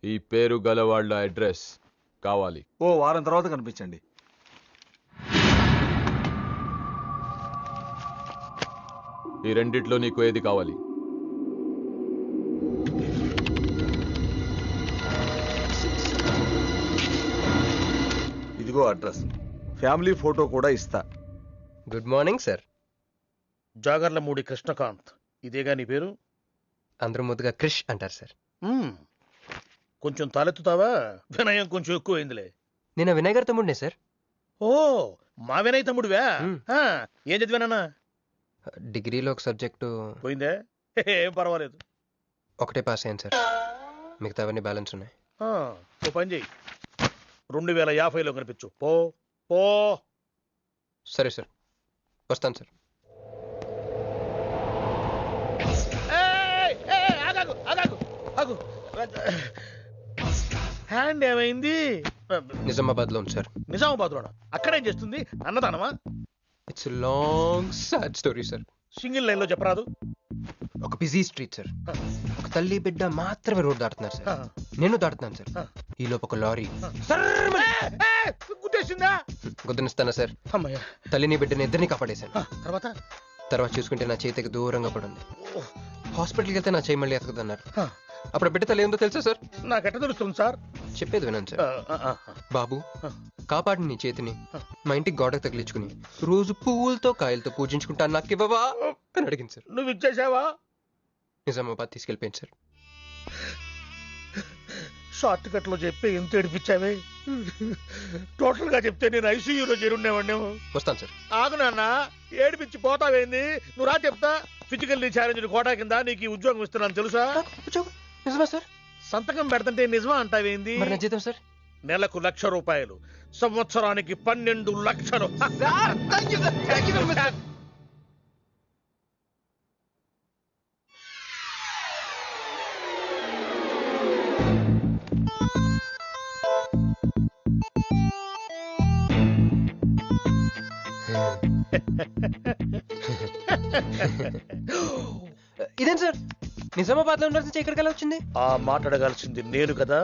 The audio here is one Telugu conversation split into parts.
ఈ పేరు గల వాళ్ళ అడ్రస్ కావాలి. ఓ వారం తర్వాత కనిపించండి. ఈ రెండిట్లో నీకు ఏది కావాలి? ఇదిగో అడ్రస్, ఫ్యామిలీ ఫోటో కూడా ఇస్తా. Good morning sir. Jagarlamudi Krishnakanth, ఇదేగా నీ పేరు? అందరూ ముద్దుగా క్రిష్ అంటారు సార్. కొంచెం తలెత్తుతావా? వినయం కొంచెం ఎక్కువైందిలే. నేను వినయ్ గారి తమ్ముడినే సార్. ఓ, మా వినయ్ తమ్ముడివా? ఏం చదివానా? డిగ్రీలో ఒక సబ్జెక్టు పోయిందే, ఏం పర్వాలేదు. ఒకటే పాస్ అయ్యాను సార్, మిగతావన్నీ బ్యాలెన్స్ ఉన్నాయి. ఓ పని చెయ్యి, 2050లో కనిపించు. పో పో. సరే సార్, వస్తాను సార్. హ్యాండ్ ఏమైంది? నిజామాబాద్ లో ఉంది సార్. నిజామాబాద్ లోనా? అక్కడేం చేస్తుంది? అన్నదానమా? It's long sad story sir. Single line లో చెప్పరాదు? ఒక బిజీ స్ట్రీట్ సార్, ఒక తల్లి బిడ్డ మాత్రమే రోడ్ దాటుతున్నారు సార్. నేను దాటుతున్నాను సార్. ఈ లోపు ఒక లారీ గుద్దేసిందా? గుద్దనిస్తానా సార్? అమ్మయ్య. తల్లిని బిడ్డని ఇద్దరిని కాపాడేశాను. తర్వాత చూసుకుంటే నా చేతికి దూరంగా పడుంది. హాస్పిటల్కి వెళ్తే నా చేయి మళ్ళీ ఎతకదన్నారు. అప్పుడు బిడ్డ తల్లి ఏందో తెలుసా సార్? నాకెట్ట తెలుస్తుంది సార్? చెప్పేది వినండి సార్. బాబు, కాపాడి నీ చేతిని మా ఇంటికి గోడకు తగిలించుకుని రోజు పువ్వులతో కాయలతో పూజించుకుంటాను, నాకు ఇవ్వవా అని అడిగింది సార్. నువ్వు ఇచ్చేసావా? నిజామాబాద్ తీసుకెళ్ళిపోయింది సార్. షార్ట్ కట్ లో చెప్పి ఎంత ఏడిపించావే. టోటల్ గా చెప్తే నేను ఐసీయూలో చేరుండేవాడినేమో. వస్తాను సార్. ఆగు నాన్న, ఏడిపించి పోతావేంది? నువ్వు రా చెప్తా. ఫిజికల్ ఛాలెంజ్ కోటా కింద నీకు ఈ ఉద్యోగం ఇస్తున్నాను తెలుసా? నిజమా సార్? సంతకం పెడతంటే నిజమా అంటావేంది? మరి నా జీతం సార్? నెలకు ₹1,00,000, సంవత్సరానికి 12 లక్షలు. ఇదేం సార్, నిజామాబాద్ లో ఉండాల్సి ఇక్కడికి ఎలా వచ్చింది? ఆ మాట్లాడగాల్సింది నేను కదా.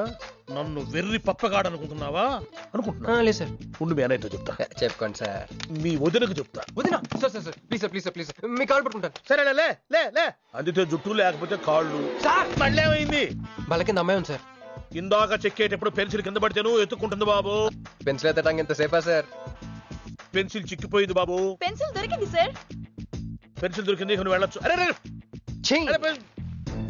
నన్ను వెర్రి పప్పగాడనుకుంటున్నావా? అనుకుంటున్నా. లేదు సార్. ఉండు, మీ అన్నయ్యతో చెప్తా. చెప్పుకోండి సార్. మీ వదినకు చెప్తా. వదినా? Sir sir sir, please sir, please sir, please sir, me call పట్టుకుంటాను. సరే లే లే లే. అందితే జుట్టు లేకపోతే కాళ్ళు. సార్ మళ్ళీ ఏమైంది? వాళ్ళ కింద అమ్మాయి ఉంది సార్. ఇందాక చెక్కేటప్పుడు పెన్సిల్ కింద పడితేను ఎత్తుకుంటుంది బాబు. పెన్సిల్ ఎత్తడానికి ఎంత సేపా సార్? పెన్సిల్ చిక్కిపోయింది బాబు. పెన్సిల్ దొరికింది సార్. పెన్సిల్ దొరికింది, నువ్వు వెళ్ళొచ్చు. అరే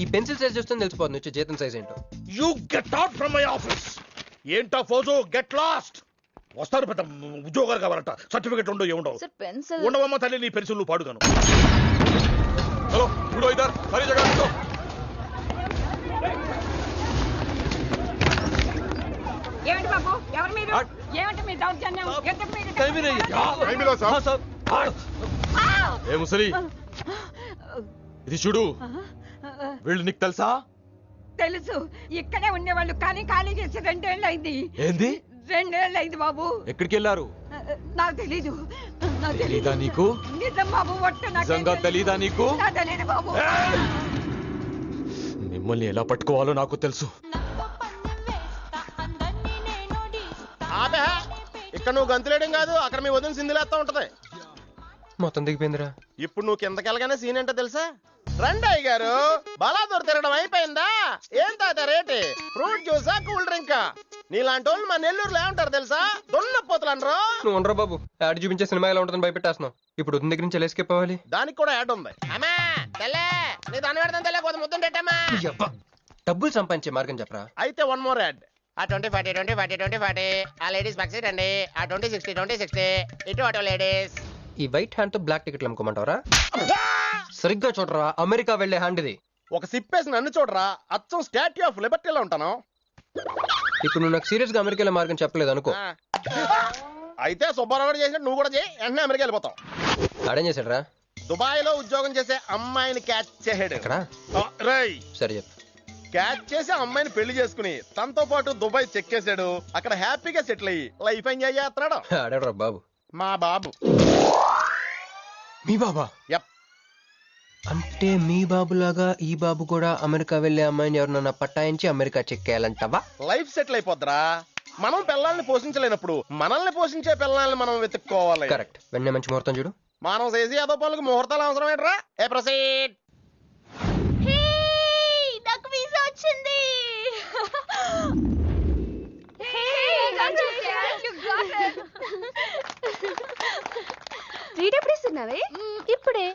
ఈ పెన్సిల్ సైజ్ చూస్తే తెలిసిపోతుంది వచ్చే జీతం సైజ్ ఏంటో. You get out from my office. ఏంటా ఫోజో, గెట్ లాస్ట్. వస్తారు పెద్ద ఉద్యోగాలు కావాలంట, సర్టిఫికెట్ ఉండవు ఏముండవు. సార్ పెన్సిల్ ఉండవమ్మ తల్లి, నీ పెన్సిల్ నువ్వు పాడుగాను. హలో, ఇప్పుడు ఇద్దరు సరి జగన్. ఏమిటి బాబు, ఎవరు మీరు? ఏమిటి మీ దౌర్జన్యం? ఏ ముసలి, ఇది చూడు. వీళ్ళు నీకు తెలుసా? తెలుసు, ఇక్కడే ఉండేవాళ్ళు, కానీ ఖాళీ చేసి 2 ఏళ్ళు అయింది. ఏంది? 2 ఏళ్ళు అయింది బాబు. ఎక్కడికి వెళ్ళారు? నాకు తెలీదు. తెలీదా నీకు? నిజం బాబు, ఒట్టు నిజంగా తెలీదా నీకు? తెలీదు బాబు. మిమ్మల్ని ఎలా పట్టుకోవాలో నాకు తెలుసు. ఇక్కడ నువ్వు గంతులేయడం కాదు, అక్కడ మీ వదిన సింధులేస్తా ఉంటది. మొత్తం దిగిపోయిందిరా. ఇప్పుడు నువ్వు కిందకెళ్ళగానే సీన్ ఏంటో తెలుసా? రండయ్య గారు, బలాదూర్ తిరగడం అయిపోయిందా? ఏం తాత రేటు? ఫ్రూట్ జ్యూసా, కూల్ డ్రింకా? నీలాంటి వాళ్ళు మా నెల్లూరులో ఏమంటారు తెలుసా? దొన్నపోతులు అనరు. నువ్వు ఉండరా బాబు, యాడ్ చూపించే సినిమా ఎలా ఉంటుందని భయపెట్టేస్తున్నావు. ఇప్పుడు వదిన దగ్గర నుంచి ఎలా ఎస్కేప్ అవ్వాలి? దానికి కూడా యాడ్ ఉంది. అమ్మా తెల్లే, నీ దాన్ని పెడతాను తెల్లే, కొంత ముద్దుంటమ్మా. డబ్బులు సంపాదించే మార్గం చెప్పరా. అయితే 1 more యాడ్. ఆ 20-40 20-40 20-40 ఆ లేడీస్ పక్షి రండి. ఆ 20-60 20-60 ఇటు అటు లేడీస్. ఈ వైట్ హ్యాండ్ తో బ్లాక్ టికెట్లు అమ్ముకోమంటావరా? సరిగ్గా చూడరా, అమెరికా వెళ్లే హ్యాండ్ ఇది. ఒక సిప్పేసి నన్ను చూడరా, అచ్చం స్టాట్యూ ఆఫ్ లిబర్టీలో ఉంటాను. ఇప్పుడు నువ్వు నాకు సీరియస్ గా అమెరికా వెళ్ళే మార్గం చెప్పలేదు అనుకో. అయితే సుబ్బారావు చేసినట్టు నువ్వు కూడా చేయి, వెంటనే అమెరికా వెళ్ళిపోతావు. ఆడేం చేశాడరా? దుబాయ్ లో ఉద్యోగం చేసే అమ్మాయిని క్యాచ్ చేసాడు. సరే చెప్పు. క్యాచ్ చేసి అమ్మాయిని పెళ్లి చేసుకుని తనతో పాటు దుబాయ్ చెక్కేశాడు. అక్కడ హ్యాపీగా సెటిల్ అయ్యి లైఫ్ ఎంజాయ్ చేస్తున్నాడు. ఆడాడు బాబు. మా బాబు. మీ బాబా? యప్. అంటే మీ బాబులాగా ఈ బాబు కూడా అమెరికా వెళ్ళే అమ్మాయిని ఎవరినన్నా పట్టాయించి అమెరికా చెక్కేయాలంటావా? లైఫ్ సెటిల్ అయిపోద్దిరా. మనం పిల్లల్ని పోషించలేనప్పుడు మనల్ని పోషించే పిల్లల్ని మనం వెతుక్కోవాలి. కరెక్ట్. వెంటనే మంచి ముహూర్తం చూడు. మానవ చేసి అదో పనులకు ముహూర్తాలు అవసరం ఏంట్రా? ఏ ప్రొసీడ్. నాకు వీసా వచ్చింది. రీడ్ ఎప్పుడు ఇస్తున్నావే? ఇప్పుడే.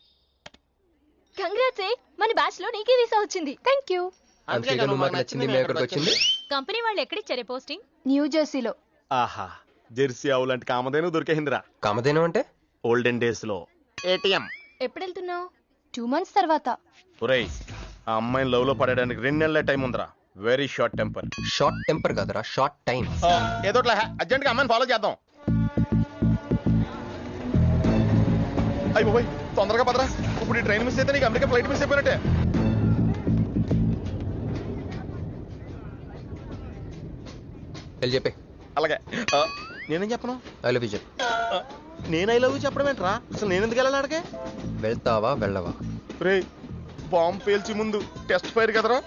కంగ్రాట్స్. మన బ్యాచ్ లో నీకే వీసా వచ్చింది. Thank you. అందుకే నువ్వు మాకు నచ్చింది, మేము ఎక్కడికి వచ్చింది. కంపెనీ వాళ్ళు ఎక్కడిచ్చారే పోస్టింగ్? న్యూ జెర్సీలో. ఆహా, జెర్సీ ఆవు లాంటి కామధేను దొరికేసిందిరా. కామధేను అంటే? ఓల్డెన్ డేస్ లో ఏటీఎం. ఎప్పుడు వెళ్తున్నావు? 2 months తర్వాత. ఒరేయ్, ఆ అమ్మాయిని లవ్ లో పడడానికి 2 నెలల టైం ఉందిరా. Very short temper. Short temper కాదురా, షార్ట్ టైం. ఏదో అర్జెంట్ గా అమ్మాయిని ఫాలో చేద్దాం. అయ్యి పోయి తొందరగా పదరా. ఇప్పుడు ఈ ట్రైన్ మిస్ అయితే నీకు అమెరికా ఫ్లైట్ మిస్ అయిపోయినట్టే. వెళ్ళి చెప్పే. అలాగే. నేనేం చెప్పను? ఐ లవ్ యూ చెప్పు. నేను ఐ లవ్ యూ చెప్పడం ఏంట్రా? అసలు నేను ఎందుకు వెళ్ళాలి అడిగే? వెళ్తావా వెళ్ళవా? రే, బాంబు పేల్చి ముందు టెస్ట్ ఫైర్ కదరా.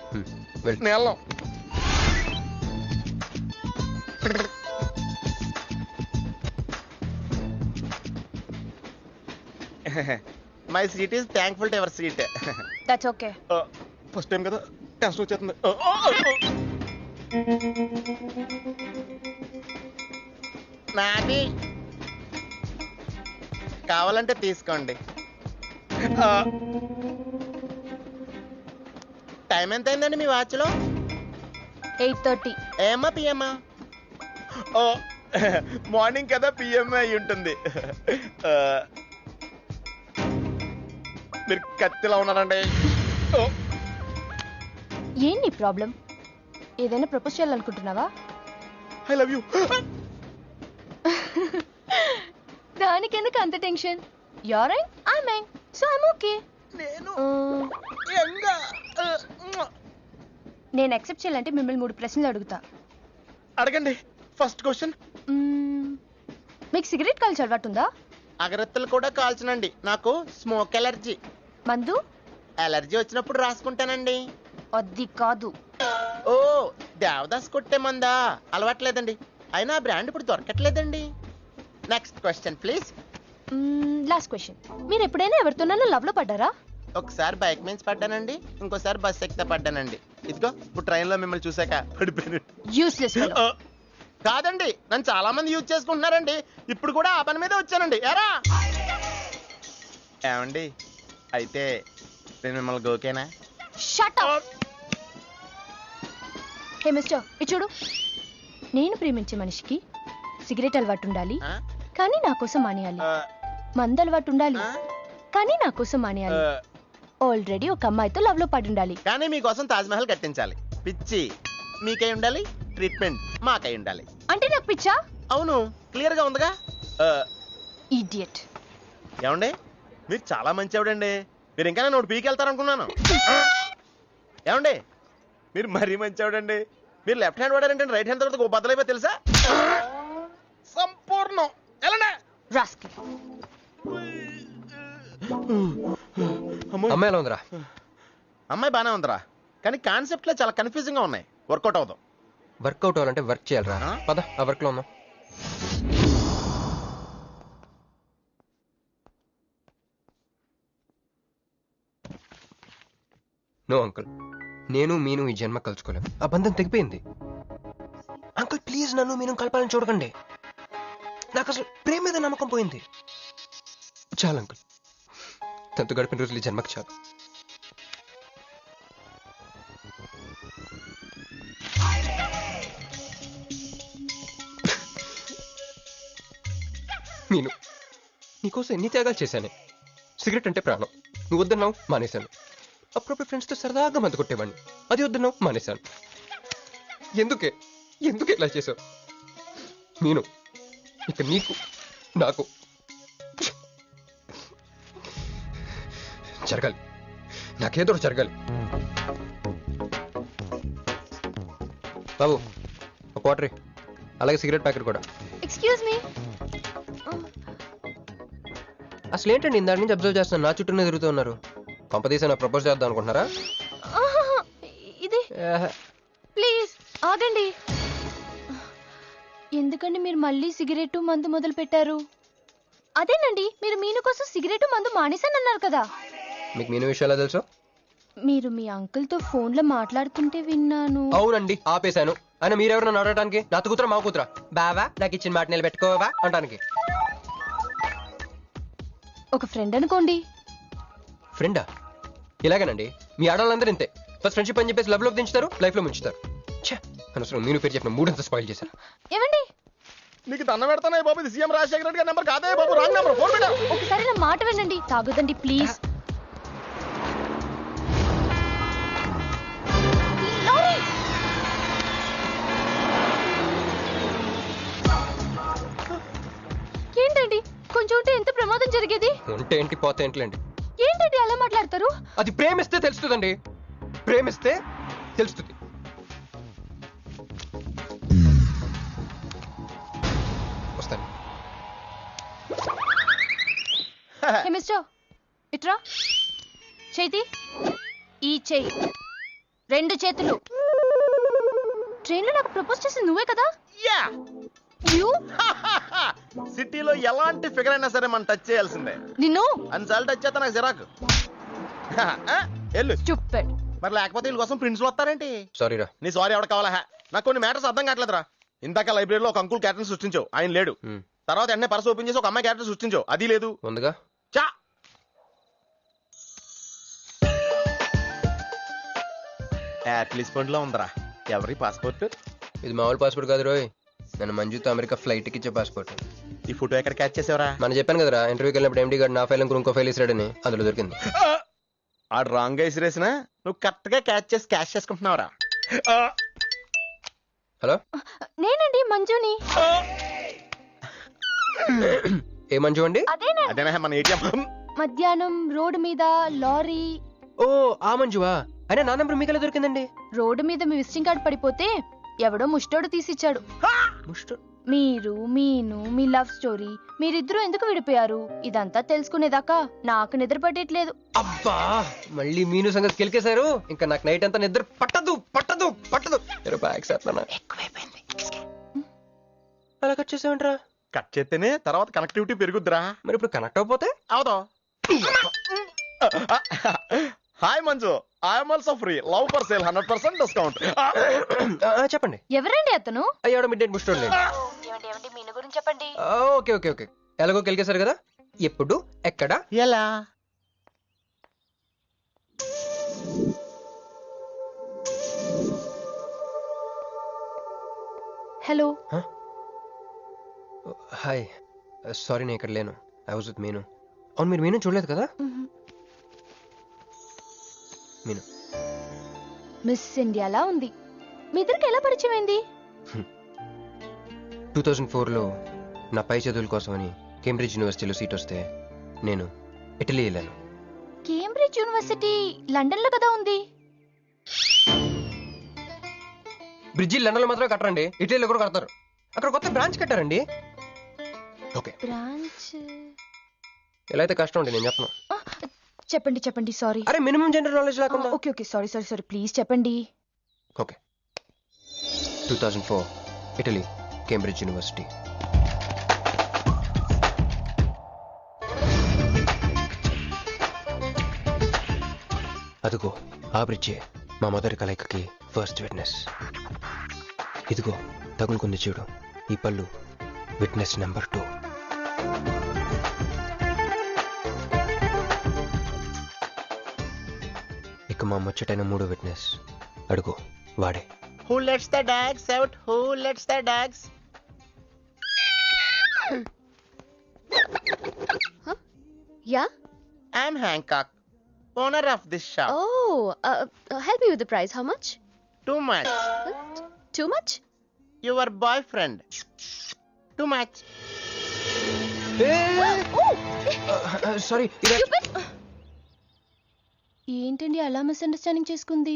వెళ్ళు. నేను వెళ్ళాం. My seat is thankful to ever seat. That's okay. First time కదా, టెన్షన్ వచ్చేస్తుంది. నాది కావాలంటే తీసుకోండి. టైం ఎంత అయిందండి మీ వాచ్లో? 8:30. ఏమా పిఎమ్మా? ఓ, మార్నింగ్ కదా, పిఎంఏ అయి ఉంటుంది. మీరు కత్తిలా ఉన్నారండి. ఏం నీ ప్రాబ్లం? ఏదైనా ప్రపోజ్ చేయాలనుకుంటున్నావా? I love you. దానికి ఎందుకు అంత tension? You're young, I'm young, so I'm okay. నేను యాక్సెప్ట్ చేయాలంటే మిమ్మల్ని 3 ప్రశ్నలు అడుగుతా. అడగండి. First question. మీకు సిగరెట్ కాల్చి అలవాటు ఉందా? అగరత్తులు కూడా కాల్చనండి. నాకు స్మోక్ ఎలర్జీ. మందు? ఎలర్జీ వచ్చినప్పుడు రాసుకుంటానండి. అది కాదు. ఓ, దేవదాస్ కొట్టే మందా? అలవాట్లేదండి. అయినా బ్రాండ్ ఇప్పుడు దొరకట్లేదండి. Next question please. Last question. మీరు ఎప్పుడైనా ఎవరితోనైనా లవ్ లో పడ్డారా? ఒకసారి బైక్ మీద పడ్డానండి, ఇంకోసారి బస్ ఎక్కితే పడ్డానండి. ఇదిగో ఇప్పుడు ట్రైన్ లో మిమ్మల్ని చూసాక పడిపోయాను. Useless fellow. కాదండి, నన్ను చాలా మంది యూజ్ చేసుకుంటున్నారండి. ఇప్పుడు కూడా ఆ పని మీద వచ్చానండి. ఎరా ఏమండి, అయితే నేను మిమ్మల్ని గోకేనా? Shut up. హే మిస్టర్, ఇది చూడు. నేను ప్రేమించే మనిషికి సిగరెట్ అలవాటు ఉండాలి, కానీ నా కోసం మానేయాలి. మందు అలవాటు ఉండాలి, కానీ నా కోసం మానేయాలి. ఆల్రెడీ ఒక అమ్మాయితో లవ్ లో పడి ఉండాలి, కానీ మీకోసం తాజ్ మహల్ కట్టించాలి. పిచ్చి మీకై ఉండాలి, ట్రీట్మెంట్ మాకై ఉండాలి. అంటే నాకు పిచ్చా? అవును, క్లియర్ గా ఉందిగా. ఇడియట్. ఏమండి, మీరు చాలా మంచి ఆవిడండి. మీరు ఇంకా నన్ను పీకి వెళ్తారనుకున్నాను. ఏమండి, మీరు మరీ మంచి ఆవిడండి. మీరు లెఫ్ట్ హ్యాండ్ వాడారంటే రైట్ హ్యాండ్ తర్వాత బద్దలైపోయి తెలుసా? సంపూర్ణం. ఎలాండి రాస్కెల్. అమ్మాయి ఎలా ఉందిరా? అమ్మాయి బానే ఉందిరా, కానీ కాన్సెప్ట్ లో చాలా కన్ఫ్యూజింగ్ గా ఉన్నాయి. వర్కౌట్ అవుతాం. వర్కౌట్ అవ్వాలంటే వర్క్ చేయాలరా. పద, ఆ వర్క్ లో ఉన్నాం. నో అంకుల్, నేను మీను ఈ జన్మ కలుసుకోలేం. ఆ బంధం తెగిపోయింది. అంకుల్ ప్లీజ్, నన్ను మీను కలపాలని చూడకండి. నాకు అసలు ప్రేమ మీద నమ్మకం పోయింది. చాలు అంకుల్, తనతో గడిపిన రోజులు ఈ జన్మకు చాలు. మీను, నీకోసం ఎన్ని త్యాగాలు చేశానే. సిగరెట్ అంటే ప్రాణం, నువ్వు వద్దన్నావు, మానేశాను. అప్పుడప్పుడు ఫ్రెండ్స్తో సరదాగా మందు కొట్టేవాడిని, అది వద్దన్నావు, మానేశాను. ఎందుకే ఇలా చేసావు? మీను, ఇక నీకు నాకు జరగాలి, నాకేదో జరగాలి. బాబు, ఒక వాటర్, అలాగే సిగరెట్ ప్యాకెట్ కూడా. Excuse me. అసలు ఏంటండి ఇందాక నుంచి అబ్జర్వ్ చేస్తాను, నా చుట్టూనే తిరుగుతూ ఉన్నారు. పంపదీసి నా ప్రపోజ్ చేద్దాం అనుకుంటున్నారా? ఆహాహా, ఇది ప్లీజ్ ఆగండి. ఎందుకండి మీరు మళ్ళీ సిగరెట్ మందు మొదలు పెట్టారు? అదేనండి, మీరు మీను కోసం సిగరెట్ మందు మానేశానన్నారు కదా. మీకు మీను విషయాలు తెలుసు? మీరు మీ అంకుల్ తో ఫోన్ లో మాట్లాడుతుంటే విన్నాను. అవునండి, ఆపేశాను. ఆయన మీరెవరన్నా అడగడానికి? నా కూతురా మా కూతురా? బావా నాకు ఇచ్చిన మాట నిలబెట్టుకోవా అంటానికి. ఒక ఫ్రెండ్ అనుకోండి. ఫ్రెండా? ఇలాగేనండి, మీ ఆడవాళ్ళందరూ ఇంతే. ఫస్ట్ ఫ్రెండ్షిప్ అని చెప్పేసి లవ్ లోకి దించుతారు, లైఫ్ లో ముంచుతారు. అనవసరం మీను పేరు చెప్పిన మూడంతా స్పాయిల్ చేశారు. ఏమండి, నీకు దండం పెడతానే బాబు, ఇది సీఎం రాజశేఖర రెడ్డి గారి నెంబర్ కాదే బాబు, రాంగ్ నెంబర్. ఫోన్ పెట్టా. ఒకసారి నా మాట వినండి. తాగొద్దండి ప్లీజ్. లారీ! ఏంటండి, కొంచెం ఉంటే ఎంత ప్రమాదం జరిగేది. ఉంటే ఏంటి పోతే ఏంటిలేండి. ఏంటండి అలా మాట్లాడతారు? అది ప్రేమిస్తే తెలుస్తుందండి, ప్రేమిస్తే తెలుస్తుంది. వస్తాను. హే మిస్టర్, ఇట్రా. చేతి ఈ చెయ్యి, రెండు చేతులు. ట్రైన్లో నాకు ప్రపోజ్ చేసింది నువ్వే కదా? యా. యూ సిటీలో ఎలాంటి ఫిగర్ అయినా సరే మనం టచ్ చేయాల్సిందే. నిన్ను అన్నిసార్లు టచ్ చేస్తా నాకు చిరాకు. వెళ్ళు. స్టూపిడ్. మరి లేకపోతే వీళ్ళ కోసం ప్రిన్స్లు వస్తారేంటి? సారీ రా. నీ సారీ ఎవడ కావాలా? నాకు కొన్ని మ్యాటర్స్ అర్థం కావట్లేదురా. ఇందాక లైబ్రరీలో ఒక అంకుల్ క్యారెక్టర్ సృష్టించావు, ఆయన లేడు. తర్వాత ఎన్నే పర్స్ ఓపెన్ చేసి ఒక అమ్మాయి క్యారెక్టర్ సృష్టించావు, అది లేదు. ముందుగా చా. యాట్లీస్ పండ్లో ఉందరా. ఎవరి పాస్పోర్ట్? ఇది మామూలు పాస్పోర్ట్ కాదు రోయ్, నన్ను మంజుతో అమెరికా ఫ్లైట్ కి ఇచ్చే పాస్పోర్ట్. ఈ ఫోటో ఎక్కడ క్యాచ్ చేసావరా? మనం చెప్పాను కదరా, ఇంటర్వ్యూకి వెళ్ళినప్పుడు ఎండి గారు నా ఫైల్ ఇంకో ఫైల్ ఇస్తాడని, అందులో దొరికింది. ఆడు రాంగ్ గా ఇసిరేసినా నువ్వు కరెక్ట్ గా క్యాష్ చేసుకుంటున్నావురా. హలో, నేనండి మంజుని. ఏ మంజు అండి? అదేనా మన ఏటీఎం. మధ్యాహ్నం రోడ్డు మీద లారీ. ఓ ఆ మంజువా? అయినా నా నెంబర్ మీకెలా దొరికిందండి? రోడ్డు మీద మీ విజిటింగ్ కార్డ్ పడిపోతే ఎవడో ముష్టోడు తీసిచ్చాడు. మీరు మీను మీ లవ్ స్టోరీ, మీరిద్దరూ ఎందుకు విడిపోయారు, ఇదంతా తెలుసుకునేదాకా నాకు నిద్ర పట్టేట్లేదు. అబ్బా, మళ్ళీ మీను సంగతి కెలికేశారు. ఇంకా నాకు నైట్ అంతా నిద్ర పట్టదు పట్టదు పట్టదు. ఎక్కువైపోయింది. అలా కట్ చేసామంటారా? కట్ చేస్తేనే తర్వాత కనెక్టివిటీ పెరుగుద్దిరా. మరి ఇప్పుడు కనెక్ట్ అయిపోతే అవుదా? Hi Manju, I'm also free, love for sale, 100% discount. చెప్పండి. ఎవరండి అతను? అయ్యాడు మిడ్ నైట్ ముస్టోడ్ లేండి. మీను గురించి చెప్పండి. ఓకే ఓకే ఓకే, ఎలాగో కెలికేశారు కదా, ఎప్పుడు ఎక్కడ ఎలా? హలో. హాయ్, సారీ నేను ఇక్కడ లేను, ఐ వాజ్ విత్ మీను. అవును, మీరు మీను చూడలేదు కదా? మీను మిస్ ఇండియాలా ఉంది. మీ ఇద్దరికి ఎలా పరిచయం అయింది? 2004లో నా పై చదువుల కోసమని కేంబ్రిడ్జ్ యూనివర్సిటీలో సీట్ వస్తే నేను ఇటలీ వెళ్ళాను. కేంబ్రిడ్జ్ యూనివర్సిటీ లండన్ లో కదా ఉంది. బ్రిడ్జి లండన్ లో మాత్రమే కట్టరండి, ఇటలీలో కూడా కడతారు. అక్కడ కొత్త బ్రాంచ్ కట్టారండి. ఓకే, బ్రాంచ్ ఎలా అయితే కష్టం అండి, నేను చెప్పను. చెప్పండి చెప్పండి. సారీ. అరే మినిమం జనరల్ నాలెడ్జ్ లేకుండా. Okay okay, sorry sorry sorry, please చెప్పండి. Okay, 2004 Italy, Cambridge university. అదిగో ఆ బ్రిడ్జే మా మొదటి కలయికకి ఫస్ట్ విట్నెస్. ఇదిగో తగులుకుంది చూడు ఈ పళ్ళు, విట్నెస్ నెంబర్ 2. ఇక మా ముచ్చటైన 3వ విట్నెస్, అడుగు వాడే. Who lets the dogs out? Who lets the dogs? Yeah. I'm Hancock, owner of this shop. Oh, help me with the price. How much? Too much. Too much? Your boyfriend. Too much. Sorry. ఏంటండి అలా మిస్అండర్స్టాండింగ్ చేసుకుంది?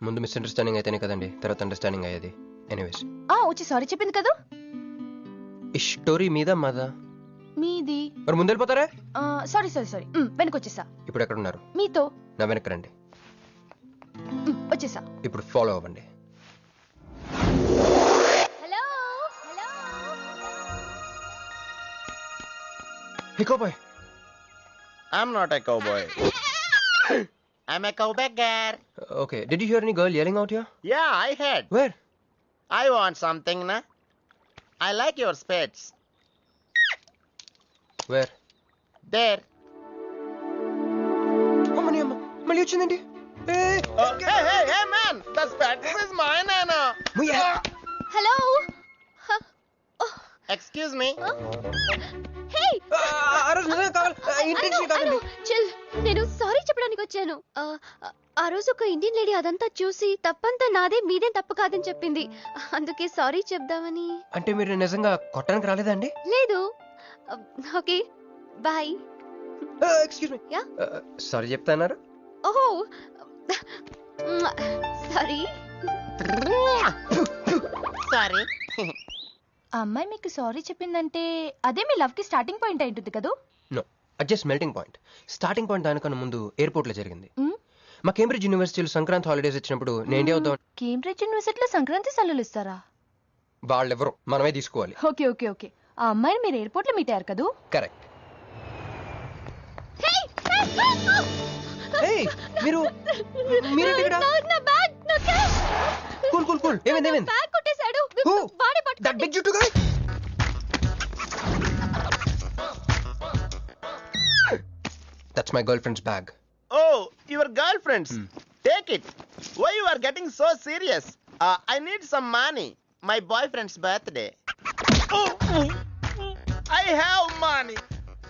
ముందు మిస్అండర్స్టాండింగ్ అయితేనే కదండి తర్వాత అండర్స్టాండింగ్ అయ్యేది. ఎనీవేస్, వచ్చి సారీ చెప్పింది కదా. ఈ స్టోరీ మీద మాదా మీది. మరి ముందు వెళ్ళిపోతారా? సారీ సారీ సారీ, వెనకొచ్చేసా. ఇప్పుడు ఎక్కడ ఉన్నారు? మీతో. నా వెనక్కి రండి. వచ్చేసా. ఇప్పుడు ఫాలో అవ్వండి. Hello hello. Hey cowboy. I'm not a cowboy. I'm a cowbagger. Okay, did you hear any girl yelling out here? Yeah, I heard. Where? I want something, na? I like your spades. Where? There. అమ్మని అమ్మ మళ్ళీ వచ్చిందండి. Hey, man! The spades is mine, Anna. Hello. Excuse me. హే ఆ రోజు నిజంగా కావాలి, ఇంటెన్షన్ కాదండి. చిల్, నేను సారీ చెప్పడానికి వచ్చాను. ఆ రోజు ఒక ఇండియన్ లేడీ అదంతా చూసి తప్పంతా నాదే మీదేం తప్పు కాదని చెప్పింది. అందుకే సారీ చెప్దామని. అంటే మీరు నిజంగా కొట్టడానికి రాలేదా అండి? లేదు. Okay bye. Excuse me. Yeah? Sorry చెప్తాన్నారు. ఓహో సారీ. Sorry. ఆ అమ్మాయి మీకు సారీ చెప్పిందంటే అదే మీ లవ్ కి స్టార్టింగ్ పాయింట్ అయి ఉంటుంది కదా? No, just melting point. Starting point దానికన్నా ముందు ఎయిర్పోర్ట్ లో జరిగింది. మ్? మా కేంబ్రిడ్జ్ యూనివర్సిటీలో సంక్రాంతి హాలిడేస్ ఇచ్చినప్పుడు నేను ఇండియా వద్దాం. కేంబ్రిడ్జ్ యూనివర్సిటీలో సంక్రాంతి సెలవులు ఇస్తారా? వాళ్ళెవరు, మనమే తీసుకోవాలి. Okay okay okay. ఆ అమ్మాయిని మీరు ఎయిర్పోర్ట్ లో మీట్ అయ్యారు కదా? కరెక్ట్. మీరేంటి ఇక్కడ? నా బ్యాగ్, నా క్యాష్. Cool cool cool. ఏమైంది ఏమైంది? బ్యాగ్ కొట్టేశాడు. Who? వాడే That పట్టుకోండి. big juttu guy? That's my girlfriend's bag. Oh, your girlfriend's. Take it. Why you are getting so serious? I need some money. My boyfriend's birthday. I have money.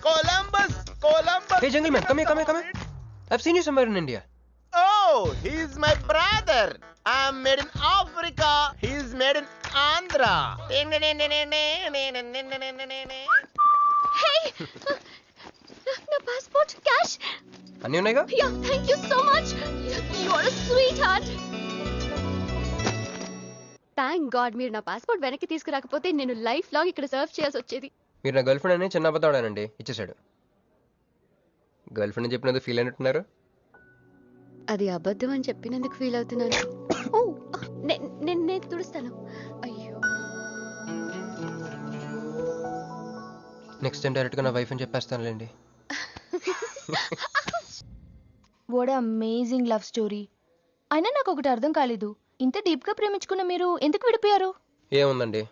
Columbus. Hey gentleman, come here. I've seen you somewhere in India. Oh, he's my brother. I'm made in Africa. He's made in Andhra. Hey! నా పాస్పోర్ట్, క్యాష్. అన్నీ ఉన్నాయిగా? Yeah, thank you so much. You are a sweetheart. Thank God మీరు నా పాస్పోర్ట్ వెనక్కి తీసుకురాకపోతే నేను లైఫ్ లాంగ్ ఇక్కడ సర్వ్ చేయాల్సి వచ్చేది. మీరు నా గర్ల్ ఫ్రెండ్ అని చిన్న అబద్ధం ఆడానండి, ఇచ్చేసాడు. గర్ల్ ఫ్రెండ్ చెప్పినందుకు ఫీల్ అయినట్టున్నారు. అది అబద్ధం అని చెప్పినందుకు ఫీల్ అవుతున్నాను. ఓ, నేను తుడుస్తాను. అయ్యో, నెక్స్ట్ టైం డైరెక్ట్ గా నా వైఫ్ అని చెప్పేస్తానులేండి. What amazing love story. అయినా నాకు ఒకటి అర్థం కాలేదు, ఇంత డీప్ గా ప్రేమించుకున్న మీరు ఎందుకు విడిపోయారు? ఏముందండి,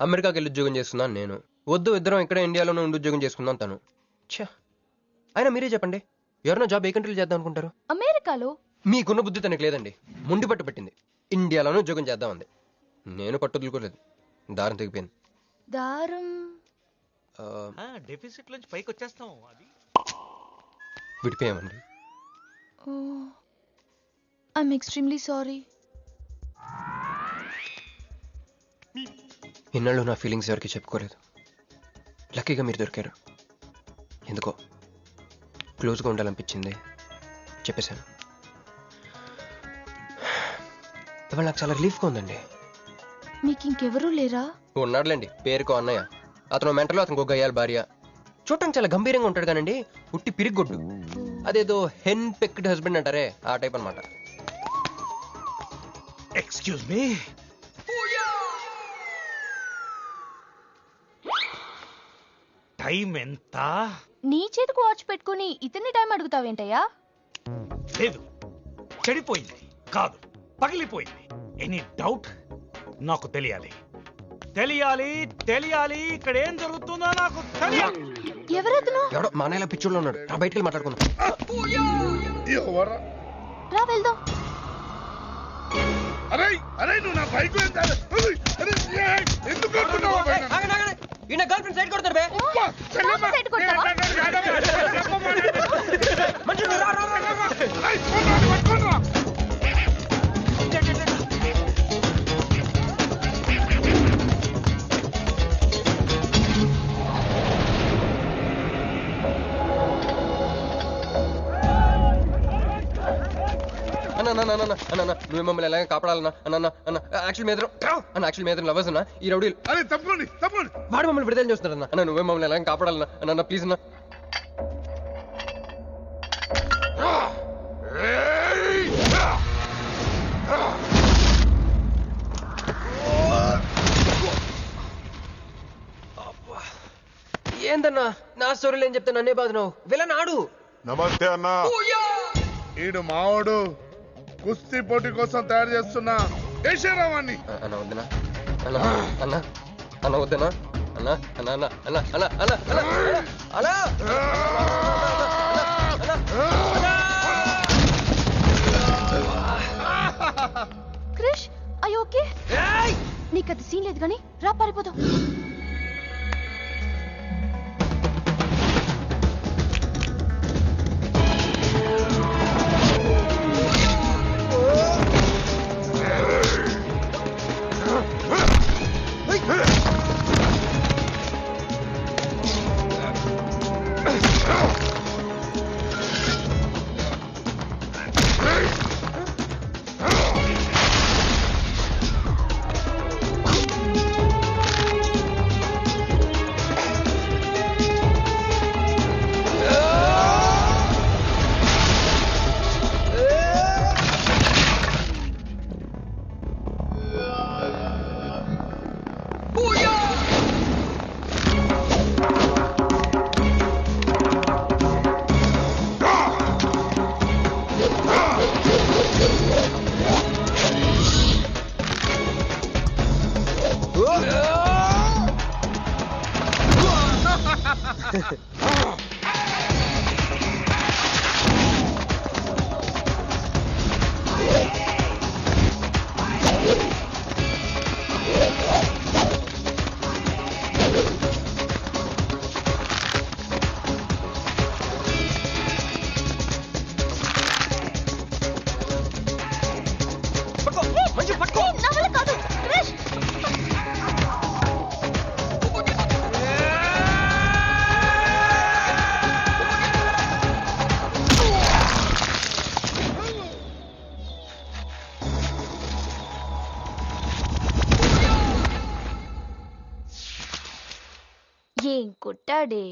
అమెరికాకి వెళ్ళి ఉద్యోగం చేస్తున్నాను నేను. వద్దు, ఇద్దరం ఇక్కడ ఇండియాలోనే ఉండి ఉద్యోగం చేసుకుందాం తను. ఛా, అయినా మీరే చెప్పండి, ఎవరైనా జాబ్ ఏ కంట్రీలో చేద్దాం అనుకుంటారు? అమెరికాలో. మీకున్న బుద్ధి తనకి లేదండి. ముండి పట్టు పెట్టింది, ఇండియాలోనే ఉద్యోగం చేద్దామంది. నేను పట్టుదలుకోలేదు, దారం తెగిపోయింది. దారం డెఫిసిట్ నుంచి పైకి వచ్చేస్తాం. అది విడిపోయామండి. I'm extremely sorry. ఇన్నాళ్ళు నా ఫీలింగ్స్ ఎవరికి చెప్పుకోలేదు. లక్కీగా మీరు దొరికారు. ఎందుకో క్లోజ్గా ఉండాలనిపించింది, చెప్పేశాను. ఇవాళ నాకు చాలా రిలీఫ్గా ఉందండి. మీకు ఇంకెవరూ లేరా? ఉన్నాడులేండి, పేరుకో అన్నయ్య. అతను మెంటలో, అతను ఒక గయ్యాల భార్య. చూడటానికి చాలా గంభీరంగా ఉంటాడు కానండి, ఉట్టి పిరిగొడ్డు. అదేదో హెన్ పెక్డ్ హస్బెండ్ అంటారే, ఆ టైప్ అనమాట. Excuse me. టైం ఎంత? నీ చేతికి వాచ్ పెట్టుకుని ఇతన్ని టైం అడుగుతావేంటయ్యా? లేదు, చెడిపోయింది కాదు, పగిలిపోయింది. Any doubt? నాకు తెలియాలి. ఇక్కడ ఏం జరుగుతుందో నాకు తెలియాలి. ఎవరతను? ఎవడో మానేలా పిచ్చోళ్ళు ఉన్నాడు, రా బయటికి మాట్లాడుకుందాం. రా వెళ్దాం. అరే నువ్వు నా బైక్ ఎందుకు ఈయన గర్ల్ ఫ్రెండ్ సైడ్ కొడతారు బే. సైడ్ కొడతావా? అన్న నువ్వు మమ్మల్ని ఎలాగ కాపాడాలన్నా అన్న యాక్చువల్ మీద లవర్స్ అన్న ఈ రౌడీలు అరే తప్పండి తప్పండి. వాడు మమ్మల్ని విడుదల చేస్తున్నారన్న అన్న నువ్వే మమ్మల్ని ఎలాగ కాపాడాలన్నా అన్న ప్లీజ్ అన్న. ఏందన్నా నా స్టోరీలు ఏం చెప్తా నన్నే బాధ నువ్వు వెళ్ళనాడు. నమస్తే అన్నా. ఈడు మావాడు కుస్తీ పోటీ కోసం తయారు చేస్తున్నా యశరావాణ్ణి. అన్న వద్దనా అన్న అన్న అన్న వద్దనా అన్న అన్న అన్న అన్న అన్న అన్న అన్న అన్న క్రిష్ అయ్యో ఓకే నీకు అది సీన్ లేదు కానీ రా పారిపోదాం. ఏం కొట్టాడే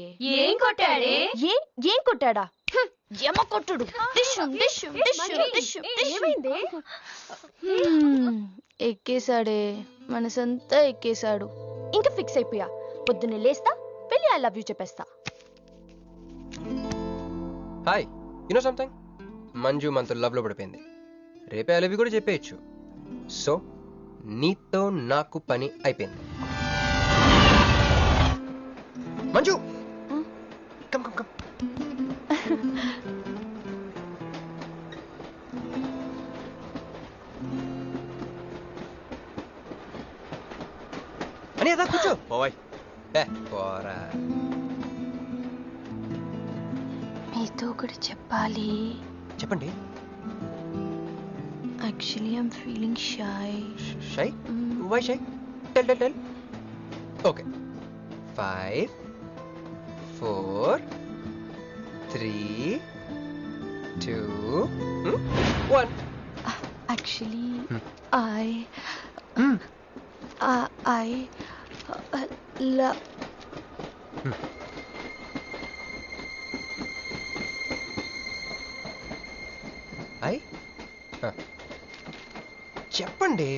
ఏం కొట్టాడే? ఏం కొట్టాడా యమ కొట్టుడు ఎక్కేశాడే మనసంతా ఎక్కేశాడు. ఇంకా ఫిక్స్ అయిపోయా పొద్దున్నే లేస్తా వెళ్ళి ఐ లవ్ యూ చెప్పేస్తా. హాయ్ యూనో సంథింగ్ మంజు మనతో లవ్ లో పడిపోయింది. రేపే ఐ లవ్ యూ కూడా చెప్పేయచ్చు. సో నీతో నాకు పని అయిపోయింది. Manju come come come. అని అదా కూర్చో. పోవాయ్. పోరా. మీతో ఒకటి చెప్పాలి. చెప్పండి. Actually I'm feeling shy. Shy? Why shy? Tell tell tell. Okay 5 4 3 2 1. Actually, I love. చెప్పండి.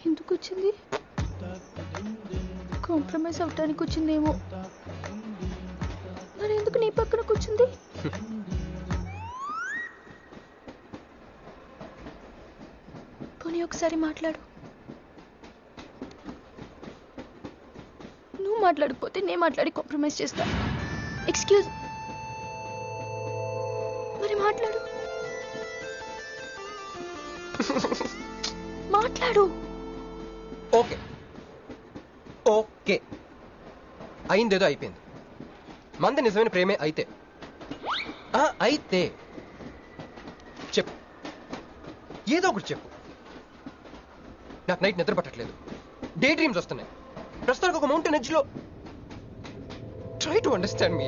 ఎందుకు వచ్చింది? కాంప్రమైజ్ అవటానికి వచ్చిందేమో. మరి ఎందుకు నీ పక్కన కూర్చుంది? పోనీ ఒకసారి మాట్లాడు. నువ్వు మాట్లాడకపోతే నేను మాట్లాడి కాంప్రమైజ్ చేస్తా. ఎక్స్క్యూజ్. మరి మాట్లాడు. మాట్లాడు. ఓకే ఓకే, అయిందేదో అయిపోయింది. మంది నిజమైన ప్రేమే అయితే అయితే చెప్పు, ఏదో ఒకటి చెప్పు. నాకు నైట్ నిద్ర పట్టట్లేదు, డే డ్రీమ్స్ వస్తున్నాయి. ప్రస్తుతానికి ఒక మౌంటైన్ ఎడ్జ్ లో. Try to understand me,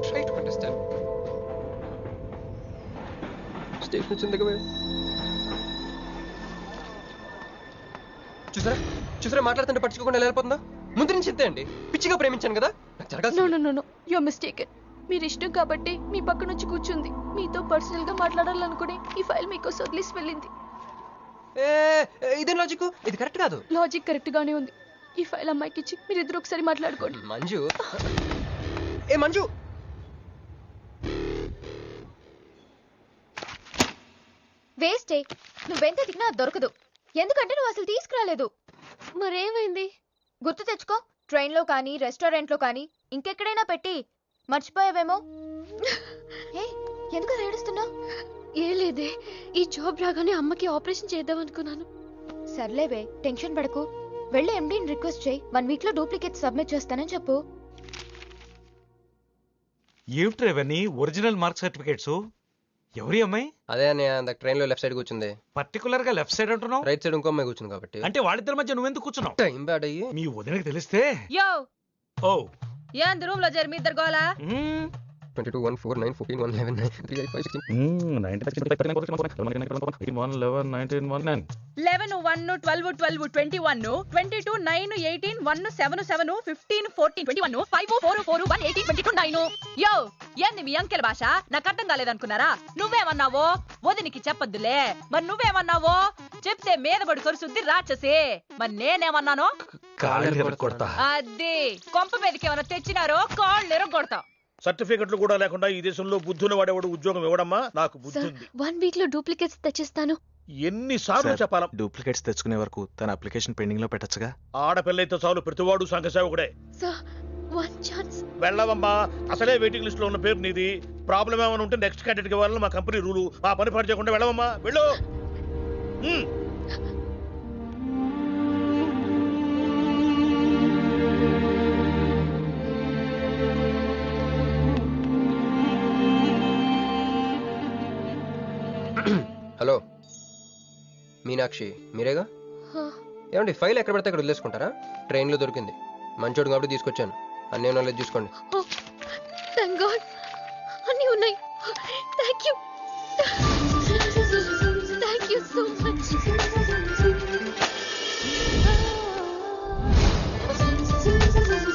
try to understand. Station వచ్చింది కదా, చూసారా చూసారా, మాట్లాడుతుంటే పట్టించుకోకుండా ఎలా వెళ్ళిపోతుందో. ముందు నుంచి ఇంతే అండి, పిచ్చిగా ప్రేమించాను కదా, నాకు జరగాల్సింది. No you are mistaken. మీరు ఇష్టం కాబట్టి మీ పక్క నుంచి కూర్చుంది. మీతో పర్సనల్ గా మాట్లాడాలనుకుని ఈ ఫైల్ మీకోసం వదిలేసి వెళ్ళింది. ఇదేం లాజిక్? ఇది కరెక్ట్ కాదు. లాజిక్ కరెక్ట్ గానే ఉంది. ఈ ఫైల్ అమ్మాయికి ఇచ్చి మీరు ఇద్దరు ఒకసారి మాట్లాడుకోండి. మంజు, ఏ మంజు, వేస్టే, నువ్వెంత తిన్నా దొరకదు. ఎందుకంటే నువ్వు అసలు తీసుకురాలేదు. మరేమైంది గుర్తు తెచ్చుకో. ట్రైన్లో కానీ రెస్టారెంట్లో కానీ ఇంకెక్కడైనా పెట్టి మర్చిపోయావేమో. ఎందుకు ఏడుస్తున్నావు? ఏ లేదే, ఈ జాబ్ రాగానే అమ్మకి ఆపరేషన్ చేద్దాం అనుకున్నాను. సర్లేవే, టెన్షన్ పడకు. వెళ్ళి ఎండీని రిక్వెస్ట్ చేయి, 1 వీక్ లో డూప్లికేట్ సబ్మిట్ చేస్తానని చెప్పు. ఏమిట్రా ఇవన్నీ ఒరిజినల్ మార్క్ సర్టిఫికేట్స్? ఎవరి అమ్మాయి? అదే అన్నయ్య, ట్రైన్ లో లెఫ్ట్ సైడ్ కూర్చుంది. పర్టికులర్ గా లెఫ్ట్ సైడ్ అంటున్నావు? రైట్ సైడ్ ఇంకో అమ్మాయి కూర్చుంది కాబట్టి. అంటే వాళ్ళిద్దరి మధ్య నువ్వెందుకు కూర్చున్నావు? టైం బ్యాడ్ అయ్యి మీ వదినకి తెలిస్తే. యో ఓ ఏంది రూమ్ లో జరి మీ ఇద్దరు గోలా? 22 1 4 9 14 1 11 9 3 8 5 16 11 1 12 12 21 22 9 18 1 7 7 15 14 21 5 4 4 1 18 22 9. యో ఏంది మీ అంకెల భాష? నాకు అర్థం కాలేదనుకున్నారా? నువ్వేమన్నావో వదినికి చెప్పొద్దులే. మరి నువ్వేమన్నావో చెప్తే మీద పడి కరుసుద్ది రాక్షసి. మరి నేనేమన్నాను? కొడతా. అది కొంప మీదకి ఏమన్నా తెచ్చినారో కాళ్ళు ఎరగొడతా. సర్టిఫికెట్లు కూడా లేకుండా ఈ దేశంలో బుద్ధుని వాడేవాడు ఉద్యోగం ఇవ్వడమ్మా? నాకు బుద్ధి ఉంది. 1 వీక్ లో డూప్లికేట్స్ తెచ్చిస్తాను. ఎన్నిసార్లు చెప్పాలా? డూప్లికేట్స్ తెచ్చుకునే వరకు తన అప్లికేషన్ పెండింగ్ లో పెట్టచ్చుగా. ఆడపిల్లైతే చాలు, ప్రతివాడు సంఘ సేవకుడే. Sir, 1 chance. వెళ్ళవమ్మా, అసలే వెయిటింగ్ లిస్ట్ లో ఉన్న పేరు నీది. ప్రాబ్లం ఏమైనా ఉంటే నెక్స్ట్ క్యాండిడేట్ కి వెళ్ళాలి, మా కంపెనీ రూలు. ఆ పని పాటు చేయకుండా వెళ్ళవమ్మా, వెళ్ళు. హలో మీనాక్షి, మీరేగా? ఏమండి, ఫైల్ ఎక్కడ పడితే అక్కడ వదిలేసుకుంటారా? ట్రైన్లో దొరికింది, మంచోడు కాబట్టి తీసుకొచ్చాను. అన్నీ నాలెడ్జ్ చూసుకోండి. థాంక్ గాడ్, అన్నీ ఉన్నాయి. Thank you, thank you so much.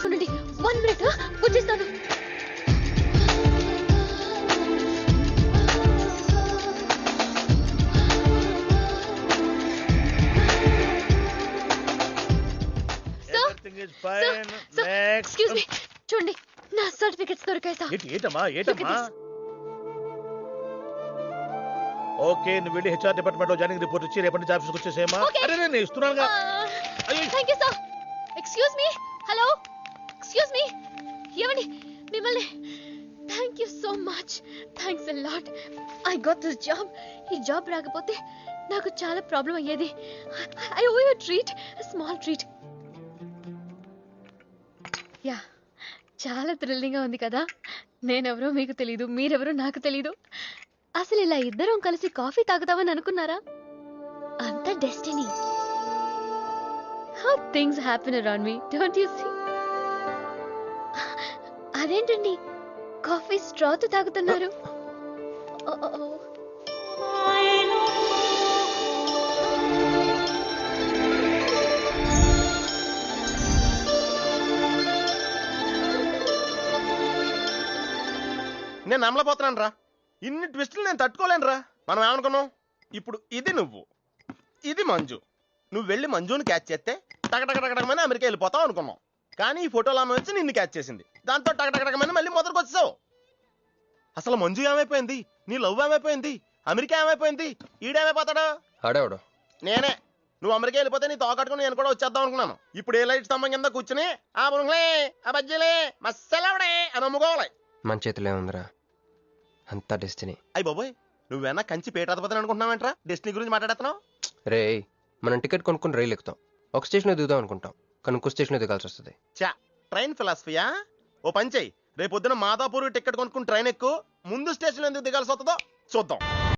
చూడండి, 1 మినిట్ వచ్చేస్తాను. ఎక్స్క్యూజ్ మీ, చూడండి నా సర్టిఫికెట్స్ దొరికాయి సార్. ఏటమ్మా ఏటమ్మా? ఓకే, నువ్వు వెళ్ళి హెచ్ఆర్ డిపార్ట్మెంట్ లో జాయినింగ్ రిపోర్ట్ ఇచ్చి రేపటి నుంచి ఆఫీస్కి వచ్చేసేమా. అరే నేను ఇస్తున్నానుగా. Thank you sir. Excuse me, hello, excuse me, ఏమండి మిమ్మల్ని. Thank you so much, thanks a lot. I got this job. ఈ జాబ్ రాకపోతే నాకు చాలా ప్రాబ్లం అయ్యేది. I owe you treat, small treat. Yeah, చాలా థ్రిల్లింగ్గా ఉంది కదా. నేనెవరో మీకు తెలీదు, మీరెవరో నాకు తెలీదు. అసలు ఇలా ఇద్దరం కలిసి కాఫీ తాగుతామని అనుకున్నారా? అంత destiny. How things happen around me, don't you see? అదేంటండి కాఫీ స్ట్రాతో తాగుతున్నారు? నేను నమ్మలేకపోతున్నాను రా, ఇన్ని ట్విస్టులు నేను తట్టుకోలేను రా. మనం ఏమనుకున్నాం? ఇప్పుడు ఇది నువ్వు, ఇది మంజు. నువ్వు వెళ్ళి మంజుని క్యాచ్ చేస్తే టకటకటకమని అమెరికా వెళ్ళిపోతావు అనుకున్నాం. కానీ ఈ ఫోటోలో ఆమె వచ్చి నిన్ను క్యాచ్ చేసింది. దాంతో టకటకటకమని మళ్ళీ మొదటికి వచ్చావు. అసలు మంజు ఏమైపోయింది? నీ లవ్ ఏమైపోయింది? అమెరికా ఏమైపోయింది? ఈడేమైపోతాడు? ఆడేవాడు నేనే. నువ్వు అమెరికా వెళ్ళిపోతే నీ తోకట్టుకుని నేను కూడా వచ్చేద్దాం అనుకున్నాను. ఇప్పుడు ఏ లైట్ స్తంభం కింద కూర్చుని ఆ బుంగ్లే, ఆ బజ్జీలే, మస్సలవడే అని అమ్ముకోవాలి. మన చేతిలో ఉందిరా అంతా డెస్టినీ. అయ్యి బాబోయ్, నువ్వేనా కంచి పేటాధిపతిని అనుకుంటున్నావేంట్రా? డెస్టినీ గురించి మాట్లాడుతున్నావు? రే, మనం టికెట్ కొనుక్కొని రైలు ఎక్కుతాం. ఒక స్టేషన్లో దిగుదాం అనుకుంటాం, కానీ ఇంకో స్టేషన్లో దిగాల్సి వస్తుంది. చా ట్రైన్ ఫిలాసఫియా? ఓ పని చెయ్యి, రేపు పొద్దున మాదాపూర్ టికెట్ కొనుక్కుని ట్రైన్ ఎక్కు, ముందు స్టేషన్ ఎందుకు దిగాల్సి వస్తుందో చూద్దాం.